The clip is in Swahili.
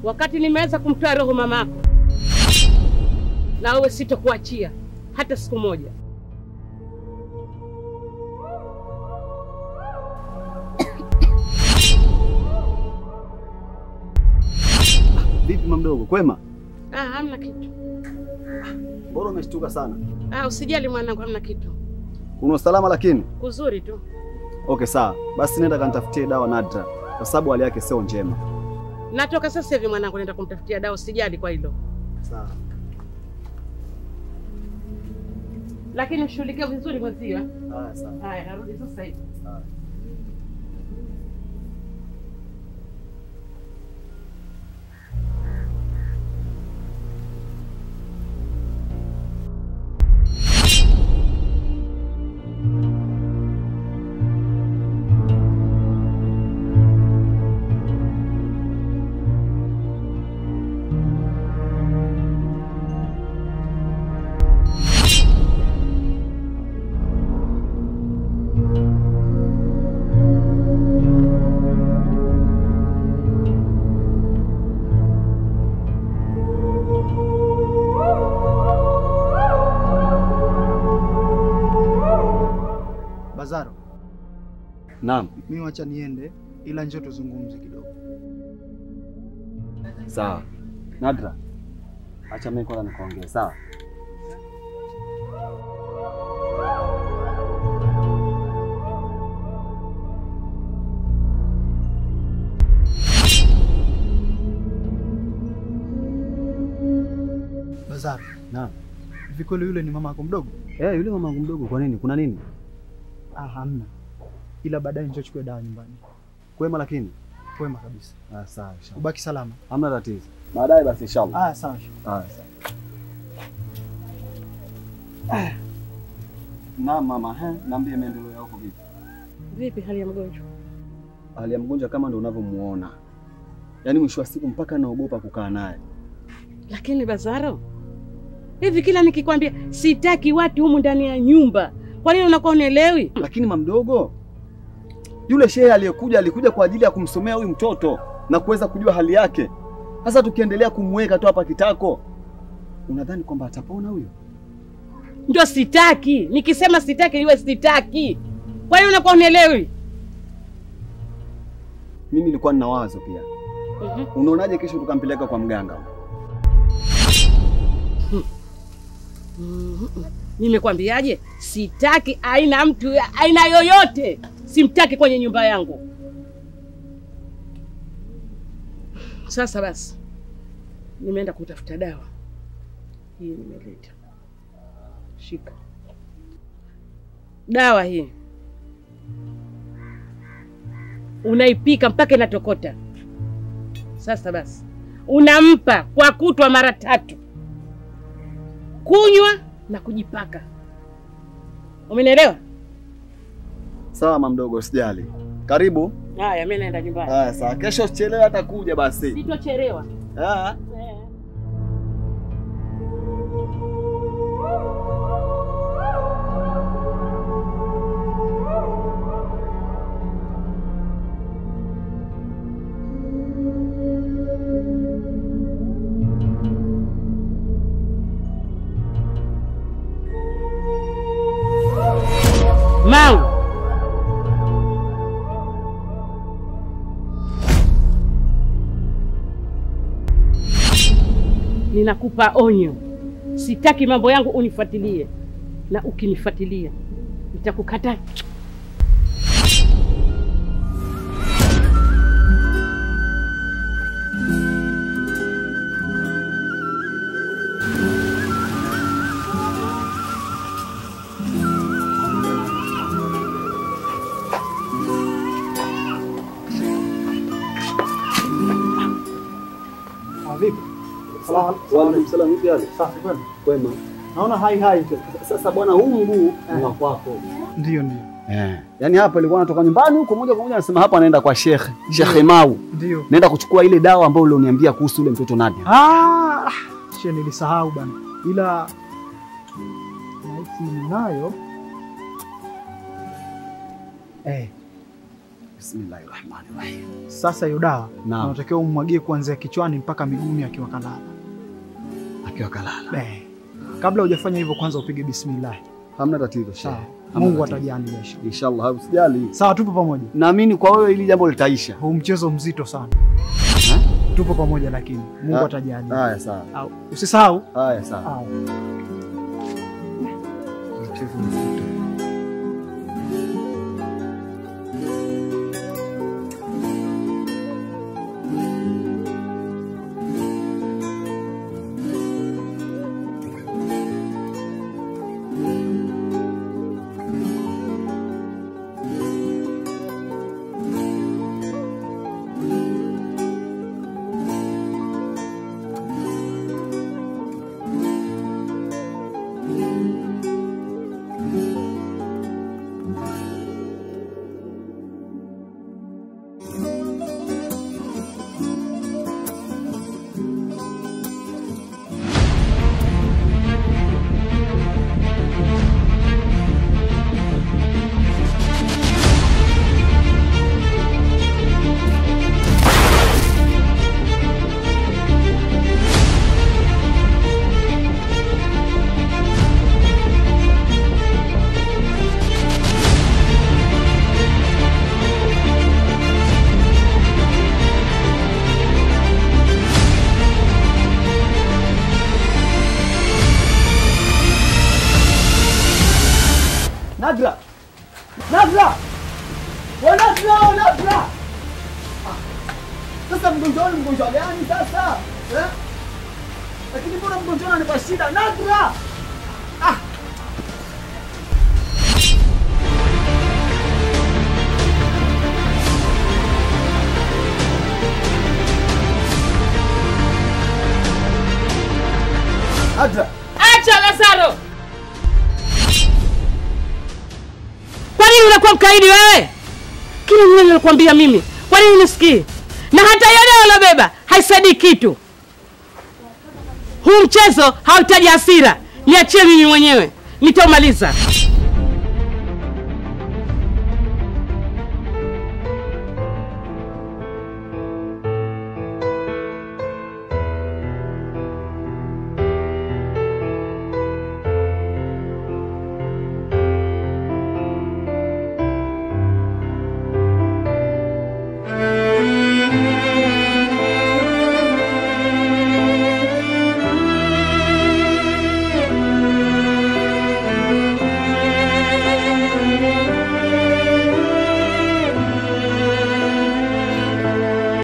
wakati nimeweza kumtoa roho mamako, na wewe sitokuachia hata siku moja. Vipi mamdogo, kwema? Hamna kitu. Mbona umeshtuka sana? Usijali mwanangu, hamna kitu. Una usalama lakini? Kuzuri tu. Okay, sawa. Basi nenda kanitafutie dawa Nadra, kwa sababu hali yake sio njema. Natoka sasa hivi mwanangu, nenda kumtafutia dawa, usijali kwa hilo. Sawa. Lakini ushughulikie vizuri mwenzio. Sawa. Haya, narudi sasa hivi. Sawa. Bazaro. Naam. Mimi wacha niende, ila njoo tuzungumze kidogo. Sawa. Nadra, acha mimi kwanza nikaongee, sawa? Bazaro. Naam. Hivi kweli yule ni mama yako mdogo? Yule mama yangu mdogo. Kwa nini? Kuna nini? Hamna. Ila baadaye njoo chukue dawa nyumbani. Kwema lakini? Kwema kabisa. Sawa inshallah. Ubaki salama. Hamna tatizo. Baadaye basi inshallah. Sawa. Sawa. Na mama, niambie maendeleo yako vipi? Vipi hali ya mgonjwa? Hali ya mgonjwa kama ndio unavyomuona. Yaani mwisho wa siku mpaka naogopa kukaa naye. Lakini Bazaro, hivi kila nikikwambia sitaki watu humu ndani ya nyumba, kwa nini unakuwa unielewi? Lakini mamdogo, yule shehe alikuja kwa ajili ya kumsomea huyu mtoto na kuweza kujua hali yake. Sasa tukiendelea kumweka tu hapa kitako, unadhani kwamba atapona huyo? Ndio sitaki. Nikisema sitaki iwe sitaki. Kwa nini unakuwa unielewi? Mimi nilikuwa nina wazo pia. Unaonaje kesho tukampeleka kwa mganga? Nimekwambiaje? Sitaki aina mtu aina yoyote. Simtaki kwenye nyumba yangu. Sasa basi, nimeenda kutafuta dawa. Hii nimeleta. Shika. Dawa hii unaipika mpaka inatokota. Sasa basi, unampa kwa kutwa mara 3. Kunywa na kujipaka. Umenielewa? Sawa mamdogo, usijali. Karibu. Haya, mimi naenda nyumbani. Haya, sawa. Kesho usichelewe hata kuja basi. Sitochelewa. Mau. Ninakupa onyo. Sitaki mambo yangu unifuatilie. Na ukinifuatilia nitakukata. Vipi? Salamu vipi hali? Safi kwema. Kwema. Naona hai tu. Sasa bwana, huu mguu ni wa kwako. Ndio. Yaani hapa alikuwa anatoka nyumbani huko moja kwa moja anasema hapa anaenda kwa Sheikh Mau. Ndio. Naenda kuchukua ile dawa ambayo ulioniambia kuhusu ule mtoto Nadia. Nilisahau bana. Ila nahisi ninayo. Bismillahirrahmanirrahim. Sasa hiyo dawa Naam. unatakiwa umwagie kuanzia kichwani mpaka miguuni akiwa kalala. Akiwa kalala. Kabla hujafanya hivyo kwanza upige bismillah. Hamna tatizo shehe. Sawa. Mungu atajalia inshallah. Inshallah, usijali. Sawa, tupo pamoja. Naamini kwa wewe hili jambo litaisha. Huu mchezo mzito sana. Tupo pamoja lakini Mungu atajalia. Haya sawa. Usisahau. Haya sawa. Mchezo mzito. Nadra! Nadra! Nadra! Nadra! Sasa mgonjwa ni mgonjwa gani sasa? Lakini mbona mgonjwa ananipa shida? Nadra! Nadra! Acha Lazaro! Kwa nini unakuwa mkaidi wewe? Kile nilikwambia mimi. Kwa nini unisikii? Na hata yale alobeba haisaidii kitu. Huu mchezo hautaji hasira. Niachie mimi mwenyewe. Nitaumaliza.